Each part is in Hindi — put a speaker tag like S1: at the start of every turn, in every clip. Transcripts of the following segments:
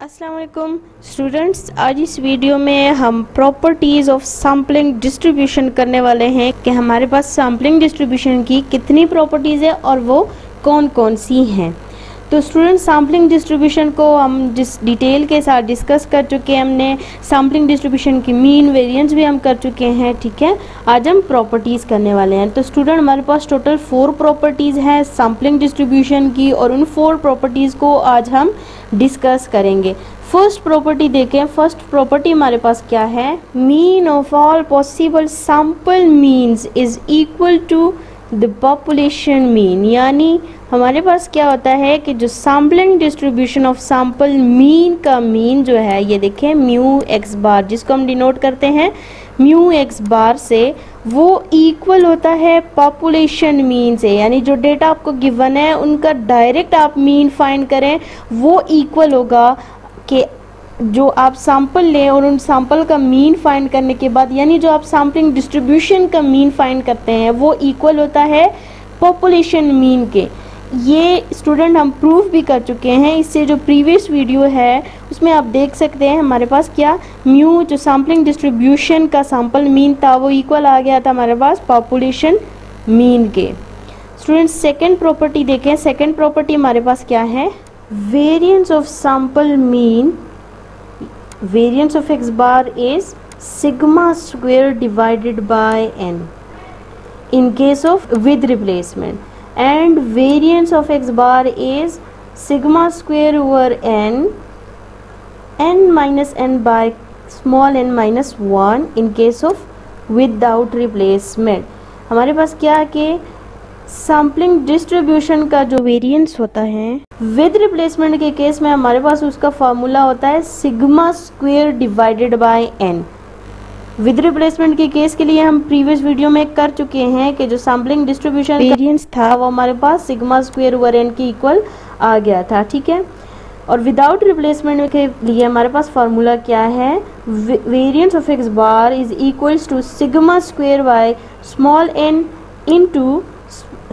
S1: अस्सलाम वालेकुम स्टूडेंट्स, आज इस वीडियो में हम प्रॉपर्टीज़ ऑफ सैम्पलिंग डिस्ट्रीब्यूशन करने वाले हैं कि हमारे पास सैम्पलिंग डिस्ट्रीब्यूशन की कितनी प्रॉपर्टीज़ है और वो कौन कौन सी हैं। तो स्टूडेंट, सैम्पलिंग डिस्ट्रीब्यूशन को हम जिस डिटेल के साथ डिस्कस कर चुके हैं, हमने सैम्पलिंग डिस्ट्रीब्यूशन की मीन वेरिएंस भी हम कर चुके हैं। ठीक है, आज हम प्रॉपर्टीज़ करने वाले हैं। तो स्टूडेंट, हमारे पास टोटल 4 प्रॉपर्टीज़ हैं सैम्पलिंग डिस्ट्रीब्यूशन की और उन 4 प्रॉपर्टीज़ को आज हम डिस्कस करेंगे। फर्स्ट प्रॉपर्टी देखें। फर्स्ट प्रॉपर्टी हमारे पास क्या है? Mean of all possible sample means is equal to the population mean. यानी हमारे पास क्या होता है कि जो sampling distribution of sample mean का मीन जो है, ये देखें म्यू एक्स बार, जिसको हम डिनोट करते हैं म्यू एक्स बार से, वो इक्वल होता है पॉपुलेशन मीन से। यानी जो डेटा आपको गिवन है उनका डायरेक्ट आप मीन फाइंड करें, वो इक्वल होगा कि जो आप सैंपल लें और उन सैंपल का मीन फाइंड करने के बाद, यानी जो आप सैम्पलिंग डिस्ट्रीब्यूशन का मीन फाइंड करते हैं वो इक्वल होता है पॉपुलेशन मीन के। ये स्टूडेंट हम प्रूफ भी कर चुके हैं। इससे जो प्रीवियस वीडियो है उसमें आप देख सकते हैं हमारे पास क्या म्यू जो सैम्पलिंग डिस्ट्रीब्यूशन का सैंपल मीन था वो इक्वल आ गया था हमारे पास पॉपुलेशन मीन के। स्टूडेंट, सेकंड प्रॉपर्टी देखें। सेकंड प्रॉपर्टी हमारे पास क्या है? Variance of sample mean, variance of x bar is sigma square divided by n in case of with replacement, and variance of x bar is sigma square over n minus n by small n minus 1 in case of without replacement। हमारे पास क्या है कि सैम्पलिंग डिस्ट्रीब्यूशन का जो वेरिएंस होता है विद रिप्लेसमेंट के केस में हमारे पास उसका फार्मूला होता है sigma square divided by n। With replacement के केस के लिए हम प्रीवियस वीडियो में कर चुके हैं कि जो सैम्पलिंग डिस्ट्रीब्यूशन वेरिएंस था वो हमारे पास सिग्मा स्क्वायर ओवर n के इक्वल आ गया था। ठीक है, और विदाउट रिप्लेसमेंट के लिए हमारे पास फार्मूला क्या है? Variance of x bar is equals to sigma square by small n into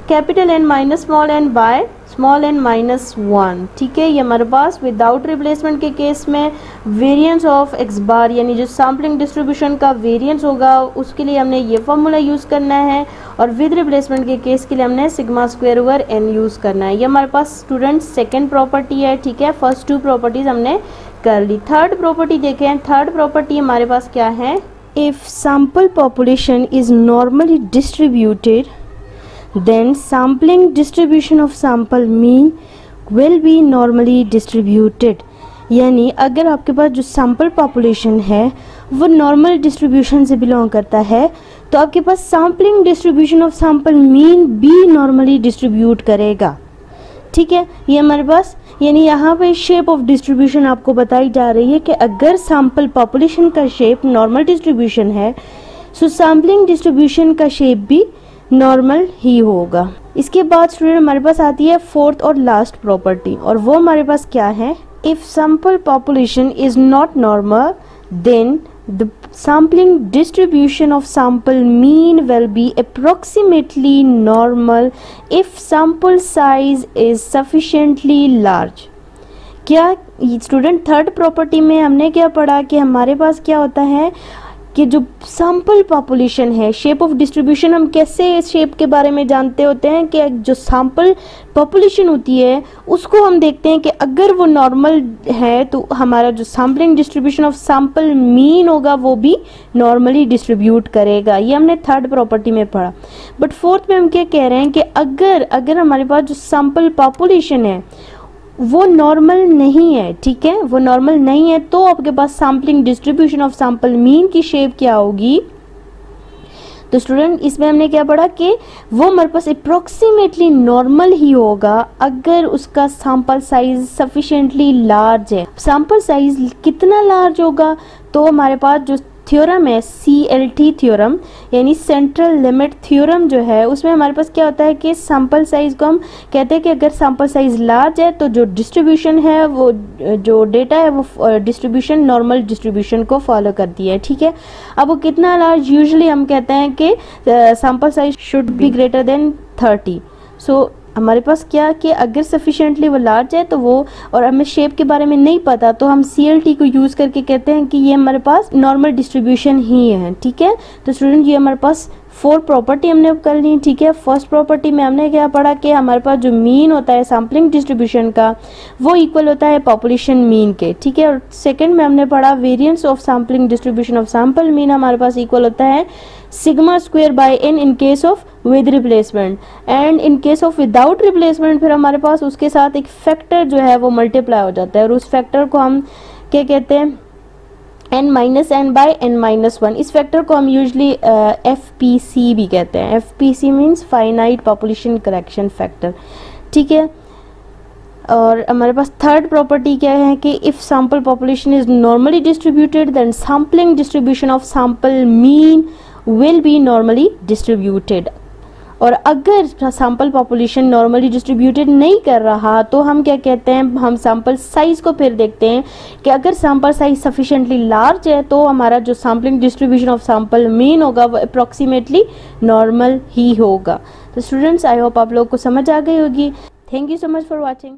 S1: capital N minus small n by small n minus 1। ठीक है, ये हमारे पास विदाउट रिप्लेसमेंट के केस में वेरिएंस ऑफ एक्स बार यानी जो सैम्पलिंग डिस्ट्रीब्यूशन का वेरिएंस होगा उसके लिए हमने ये फार्मूला यूज़ करना है, और विद रिप्लेसमेंट के केस के लिए हमने sigma square over n use करना है। ये हमारे पास स्टूडेंट सेकेंड प्रॉपर्टी है। ठीक है, फर्स्ट 2 प्रॉपर्टीज हमने कर ली। थर्ड प्रॉपर्टी देखें। थर्ड प्रॉपर्टी हमारे पास क्या है? If sample population is normally distributed then sampling distribution of sample mean will be normally distributed। यानी अगर आपके पास जो सैम्पल पॉपुलेशन है वो नॉर्मल डिस्ट्रीब्यूशन से बिलोंग करता है तो आपके पास sampling distribution of sample mean भी नॉर्मली डिस्ट्रीब्यूट करेगा। ठीक है, ये हमारे पास यानी यहाँ पे शेप ऑफ डिस्ट्रीब्यूशन आपको बताई जा रही है कि अगर सैम्पल पॉपुलेशन का शेप नॉर्मल डिस्ट्रीब्यूशन है सो सैम्पलिंग डिस्ट्रीब्यूशन का शेप भी नॉर्मल ही होगा। इसके बाद स्टूडेंट हमारे पास आती है फोर्थ और लास्ट प्रॉपर्टी, और वो हमारे पास क्या है? If sample population is not normal then the sampling distribution of sample mean will be approximately normal if sample size is sufficiently large. क्या स्टूडेंट थर्ड प्रॉपर्टी में हमने क्या पढ़ा कि हमारे पास क्या होता है कि जो सैम्पल पॉपुलेशन है, शेप ऑफ डिस्ट्रीब्यूशन हम कैसे शेप के बारे में जानते होते हैं कि जो सैम्पल पॉपुलेशन होती है उसको हम देखते हैं कि अगर वो नॉर्मल है तो हमारा जो sampling distribution of sample mean होगा वो भी नॉर्मली डिस्ट्रीब्यूट करेगा। ये हमने थर्ड प्रॉपर्टी में पढ़ा। बट फोर्थ में हम क्या कह रहे हैं कि अगर हमारे पास जो सैम्पल पॉपुलेशन है वो नॉर्मल नहीं है, ठीक है, वो नॉर्मल नहीं है, तो आपके पास sampling distribution of sample mean की शेप क्या होगी? तो स्टूडेंट, इसमें हमने क्या पढ़ा कि वो हमारे पास अप्रोक्सीमेटली नॉर्मल ही होगा अगर उसका सैम्पल साइज सफिशिएंटली लार्ज है। सैम्पल साइज कितना लार्ज होगा? तो हमारे पास जो थ्योरम है CLT थ्योरम यानी सेंट्रल लिमिट थ्योरम जो है उसमें हमारे पास क्या होता है कि सैम्पल साइज को हम कहते हैं कि अगर सैम्पल साइज लार्ज है तो जो डिस्ट्रीब्यूशन है वो जो डेटा है वो डिस्ट्रीब्यूशन नॉर्मल डिस्ट्रीब्यूशन को फॉलो करती है। ठीक है, अब वो कितना लार्ज? यूजुअली हम कहते हैं कि sample size should be greater than 30। सो हमारे पास क्या कि अगर सफिशिएंटली वो लार्ज है तो वो, और हमें शेप के बारे में नहीं पता तो हम CLT को यूज़ करके कहते हैं कि ये हमारे पास नॉर्मल डिस्ट्रीब्यूशन ही है। ठीक है, तो स्टूडेंट ये हमारे पास 4 प्रॉपर्टी हमने कर ली। ठीक है, फर्स्ट प्रॉपर्टी में हमने क्या पढ़ा कि हमारे पास जो मीन होता है सैम्पलिंग डिस्ट्रीब्यूशन का वो इक्वल होता है पॉपुलेशन मीन के। ठीक है, और सेकंड में हमने पढ़ा variance of sampling distribution of sample mean हमारे पास इक्वल होता है sigma square bye n in case of with replacement, and in case of without replacement फिर हमारे पास उसके साथ एक फैक्टर जो है वो मल्टीप्लाई हो जाता है, और उस फैक्टर को हम क्या कहते हैं n minus n by n minus 1। इस फैक्टर को हम यूजली FPC भी कहते हैं। FPC means finite population correction factor. ठीक है, और हमारे पास थर्ड प्रॉपर्टी क्या है कि if sample population is normally distributed then sampling distribution of sample mean will be normally distributed. और अगर सैंपल पॉपुलेशन नॉर्मली डिस्ट्रीब्यूटेड नहीं कर रहा तो हम क्या कहते हैं, हम सैंपल साइज को फिर देखते हैं कि अगर सैंपल साइज सफिशिएंटली लार्ज है तो हमारा जो sampling distribution of sample mean होगा वो अप्रॉक्सीमेटली नॉर्मल ही होगा। तो स्टूडेंट्स आई होप आप लोग को समझ आ गई होगी। Thank you so much for watching.